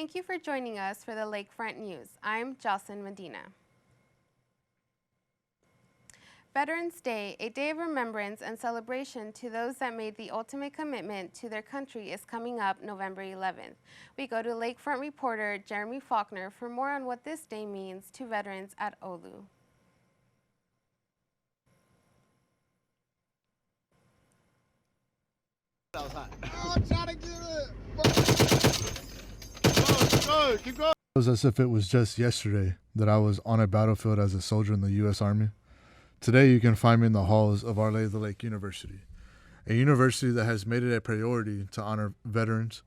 Thank you for joining us for the Lakefront News. I'm Jocelyn Medina. Veterans Day, a day of remembrance and celebration to those that made the ultimate commitment to their country, is coming up November 11th. We go to Lakefront reporter Jeremy Faulkner for more on what this day means to veterans at OLU. I'm trying to get it. Keep going. It was as if it was just yesterday that I was on a battlefield as a soldier in the U.S. Army. Today you can find me in the halls of Our Lady of the Lake University, a university that has made it a priority to honor veterans.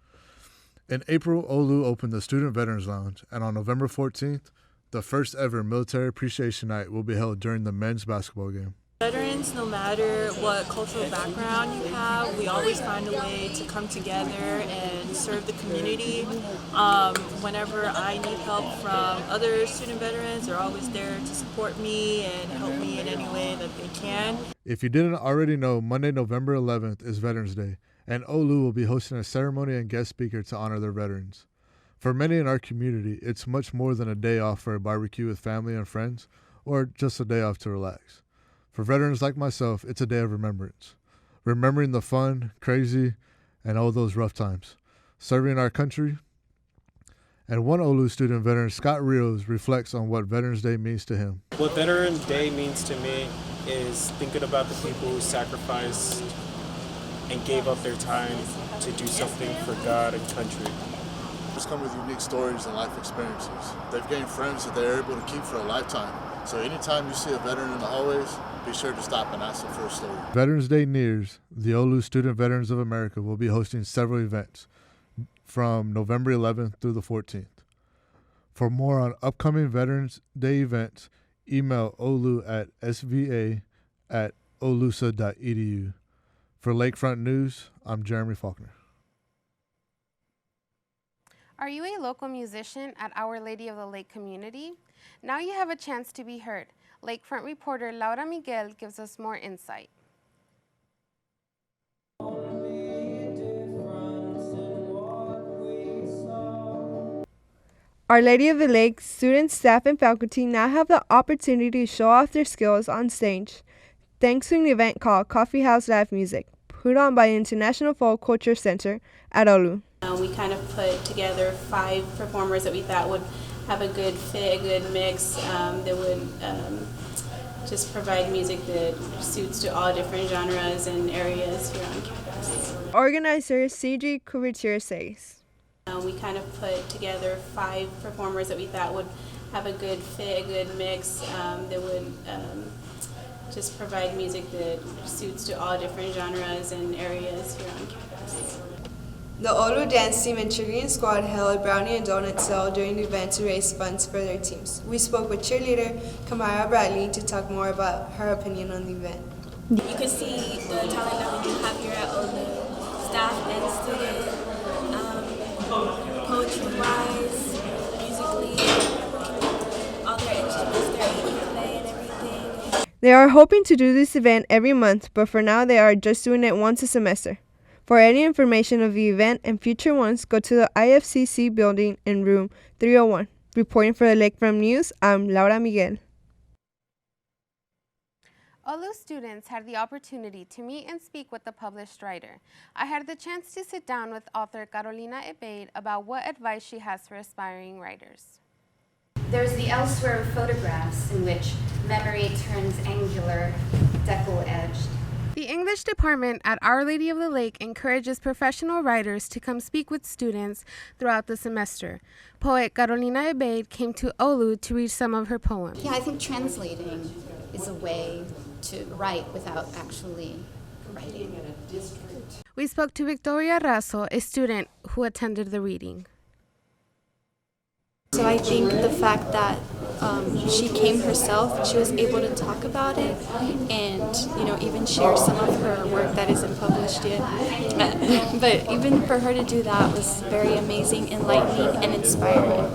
In April, OLU opened the Student Veterans Lounge, and on November 14th, the first ever Military Appreciation Night will be held during the men's basketball game. Veterans, no matter what cultural background you have, we always find a way to come together and serve the community. Whenever I need help from other student veterans, they're always there to support me and help me in any way that they can. If you didn't already know, Monday, November 11th is Veterans Day, and OLU will be hosting a ceremony and guest speaker to honor their veterans. For many in our community, it's much more than a day off for a barbecue with family and friends, or just a day off to relax. For veterans like myself, it's a day of remembrance. Remembering the fun, crazy, and all those rough times. Serving our country. And one OLU student veteran, Scott Rios, reflects on what Veterans Day means to him. What Veterans Day means to me is thinking about the people who sacrificed and gave up their time to do something for God and country. It's come with unique stories and life experiences. They've gained friends that they're able to keep for a lifetime. So anytime you see a veteran in the hallways, be sure to stop and ask them for a story. Veterans Day nears. The OLU Student Veterans of America will be hosting several events from November 11th through the 14th. For more on upcoming Veterans Day events, email olu@sva@olusa.edu. For Lakefront News, I'm Jeremy Faulkner. Are you a local musician at Our Lady of the Lake community? Now you have a chance to be heard. Lakefront reporter Laura Miguel gives us more insight. Our Lady of the Lake students, staff, and faculty now have the opportunity to show off their skills on stage, thanks to an event called Coffeehouse Live Music, put on by the International Folk Culture Center at OLU. We kind of put together 5 performers that we thought would have a good fit, a good mix, that would just provide music that suits to all different genres and areas here on campus. Organizer C.G. Couverture says. We kind of put together 5 performers that we thought would have a good fit, a good mix, that would just provide music that suits to all different genres and areas here on campus. The OLU dance team and cheerleading squad held a brownie and donut sale during the event to raise funds for their teams. We spoke with cheerleader Kamara Bradley to talk more about her opinion on the event. You can see the talent that we have here at OLU, staff and student, poetry-wise, musically, all their instruments, their ukulele and everything. They are hoping to do this event every month, but for now they are just doing it once a semester. For any information of the event and future ones, go to the IFCC building in room 301. Reporting for the Lakefront News, I'm Laura Miguel. OLU students had the opportunity to meet and speak with the published writer. I had the chance to sit down with author Carolina Ebeid about what advice she has for aspiring writers. There's the elsewhere photographs in which memory turns angular, deckle-edged. The English department at Our Lady of the Lake encourages professional writers to come speak with students throughout the semester. Poet Carolina Ebeid came to OLU to read some of her poems. Yeah, I think translating is a way to write without actually writing. We spoke to Victoria Razo, a student who attended the reading. So I think the fact that she came herself, she was able to talk about it and, even share some of her work that isn't published yet. But even for her to do that was very amazing, enlightening, and inspiring.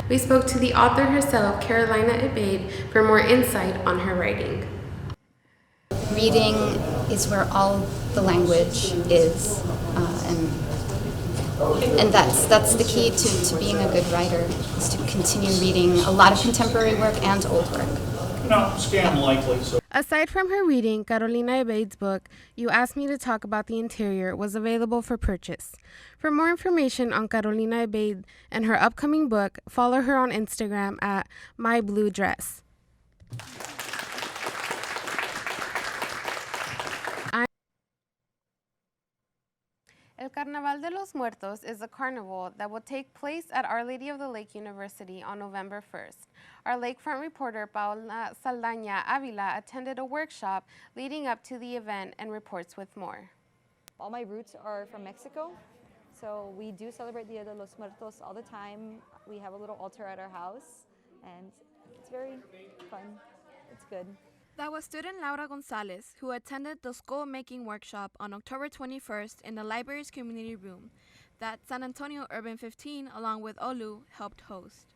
We spoke to the author herself, Carolina Ebeid, for more insight on her writing. Reading is where all the language is, and And that's the key to being a good writer, is to continue reading a lot of contemporary work and old work. No, scam likely. So. Aside from her reading, Carolina Ebaid's book, You Asked Me to Talk About the Interior, was available for purchase. For more information on Carolina Ebaid and her upcoming book, follow her on Instagram at mybluedress. El Carnaval de los Muertos is a carnival that will take place at Our Lady of the Lake University on November 1st. Our lakefront reporter Paola Saldaña Avila attended a workshop leading up to the event and reports with more. All my roots are from Mexico, so we do celebrate Dia de los Muertos all the time. We have a little altar at our house, and it's very fun. It's good. That was student Laura Gonzalez, who attended the school making workshop on October 21st in the library's community room that San Antonio Urban 15, along with Olu, helped host.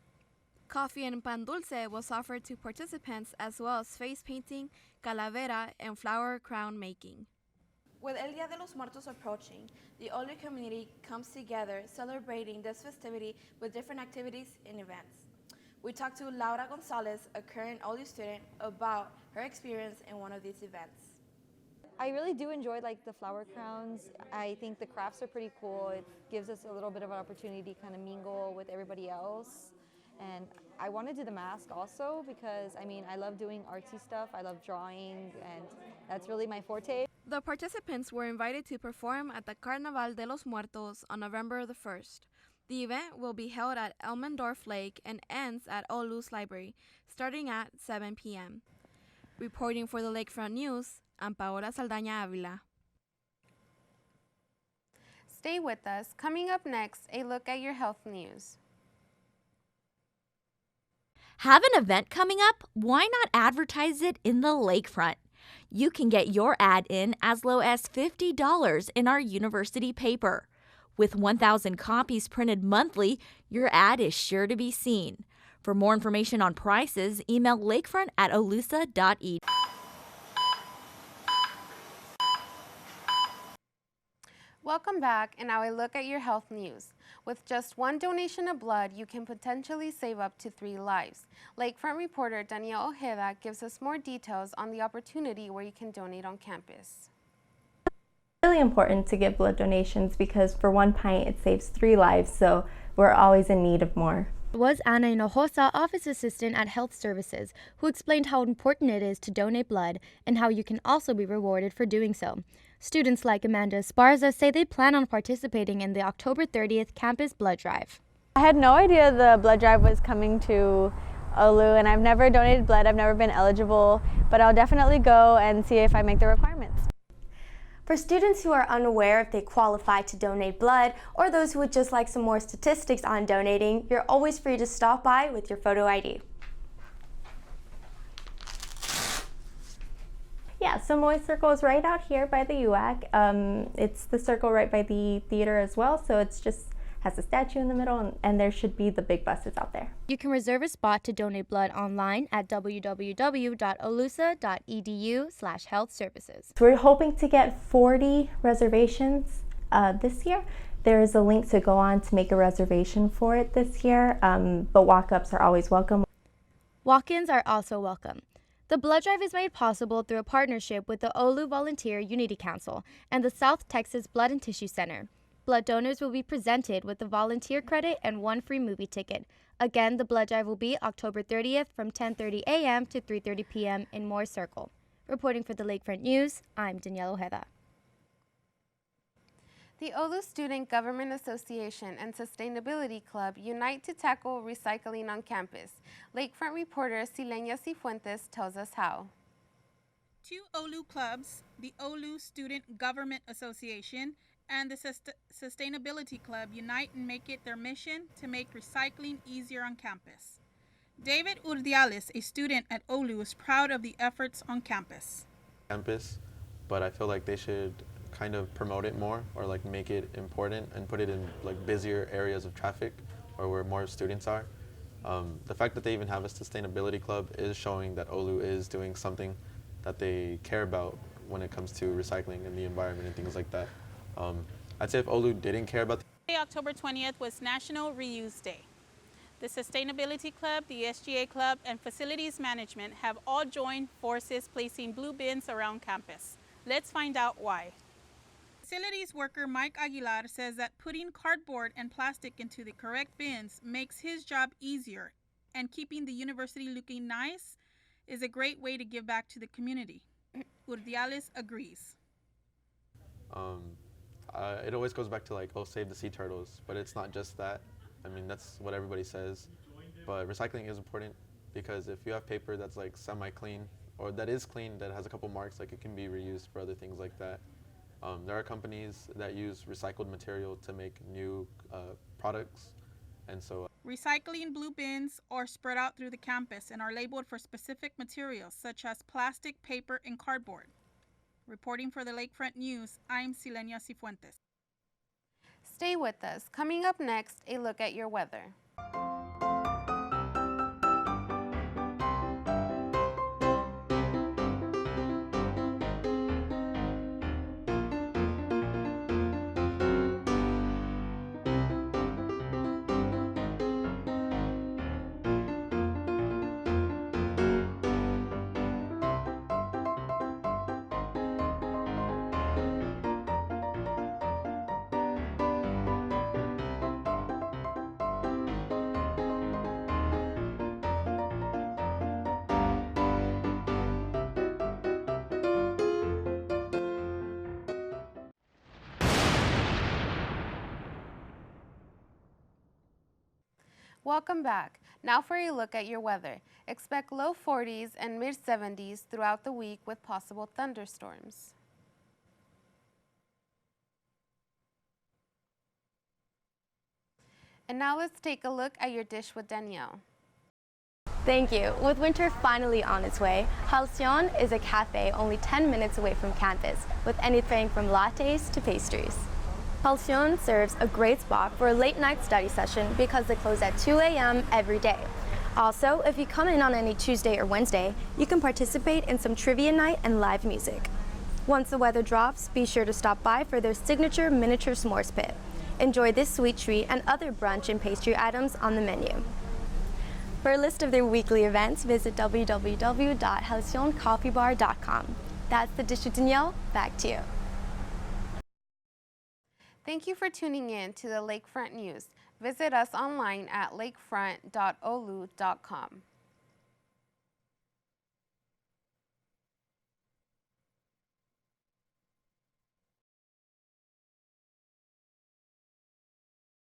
Coffee and pan dulce was offered to participants, as well as face painting, calavera, and flower crown making. With El Día de los Muertos approaching, the Olu community comes together celebrating this festivity with different activities and events. We talked to Laura Gonzalez, a current Olu student, about her experience in one of these events. I really do enjoy the flower crowns. I think the crafts are pretty cool. It gives us a little bit of an opportunity to kind of mingle with everybody else. And I want to do the mask also because, I love doing artsy stuff. I love drawing, and that's really my forte. The participants were invited to perform at the Carnaval de los Muertos on November the 1st. The event will be held at Elmendorf Lake and ends at Olu's Library, starting at 7 p.m. Reporting for the Lakefront News, I'm Paola Saldaña Avila. Stay with us. Coming up next, a look at your health news. Have an event coming up? Why not advertise it in the Lakefront? You can get your ad in as low as $50 in our university paper. With 1,000 copies printed monthly, your ad is sure to be seen. For more information on prices, email lakefront@olusa.edu. Welcome back, and now a look at your health news. With just one donation of blood, you can potentially save up to 3 lives. Lakefront reporter Danielle Ojeda gives us more details on the opportunity where you can donate on campus. Really important to give blood donations because for 1 pint it saves 3 lives, so we're always in need of more. Was Ana Hinojosa, office assistant at Health Services, who explained how important it is to donate blood and how you can also be rewarded for doing so. Students like Amanda Esparza say they plan on participating in the October 30th campus blood drive. I had no idea the blood drive was coming to Olu, and I've never donated blood. I've never been eligible, but I'll definitely go and see if I make the requirements. For students who are unaware if they qualify to donate blood, or those who would just like some more statistics on donating, you're always free to stop by with your photo ID. Yeah, so Moy Circle is right out here by the UAC. It's the circle right by the theater as well, so it's just has a statue in the middle, and there should be the big buses out there. You can reserve a spot to donate blood online at www.olusa.edu/health-services. We're hoping to get 40 reservations this year. There is a link to go on to make a reservation for it this year, but walk-ups are always welcome. Walk-ins are also welcome. The blood drive is made possible through a partnership with the Olu Volunteer Unity Council and the South Texas Blood and Tissue Center. Blood donors will be presented with a volunteer credit and 1 free movie ticket. Again, the blood drive will be October 30th from 10:30 a.m. to 3:30 p.m. in Moore Circle. Reporting for the Lakefront News, I'm Danielle Ojeda. The Olu Student Government Association and Sustainability Club unite to tackle recycling on campus. Lakefront reporter Silenia Cifuentes tells us how. 2 Olu clubs, the Olu Student Government Association and the Sustainability Club, unite and make it their mission to make recycling easier on campus. David Urdiales, a student at Olu, is proud of the efforts on campus. But I feel like they should kind of promote it more, or make it important and put it in busier areas of traffic or where more students are. The fact that they even have a sustainability club is showing that Olu is doing something that they care about when it comes to recycling and the environment and things like that. I'd say if Olu didn't care about October 20th was National Reuse Day. The Sustainability Club, the SGA Club, and Facilities Management have all joined forces placing blue bins around campus. Let's find out why. Facilities worker Mike Aguilar says that putting cardboard and plastic into the correct bins makes his job easier, and keeping the university looking nice is a great way to give back to the community. Urdiales agrees. It always goes back to like, oh, save the sea turtles, but it's not just that. I mean, that's what everybody says, but recycling is important because if you have paper that's like semi-clean or that is clean that has a couple marks, like it can be reused for other things like that. There are companies that use recycled material to make new products, and so Recycling blue bins are spread out through the campus and are labeled for specific materials such as plastic, paper, and cardboard. Reporting for the Lakefront News, I'm Silenia Cifuentes. Stay with us. Coming up next, a look at your weather. Welcome back. Now for a look at your weather. Expect low 40s and mid 70s throughout the week with possible thunderstorms. And now let's take a look at your dish with Danielle. Thank you. With winter finally on its way, Halcyon is a cafe only 10 minutes away from campus with anything from lattes to pastries. Halcyon serves a great spot for a late night study session because they close at 2 a.m. every day. Also, if you come in on any Tuesday or Wednesday, you can participate in some trivia night and live music. Once the weather drops, be sure to stop by for their signature miniature s'mores pit. Enjoy this sweet treat and other brunch and pastry items on the menu. For a list of their weekly events, visit www.halcyoncoffeebar.com. That's the dish with Danielle. Back to you. Thank you for tuning in to the Lakefront News. Visit us online at lakefront.olu.com.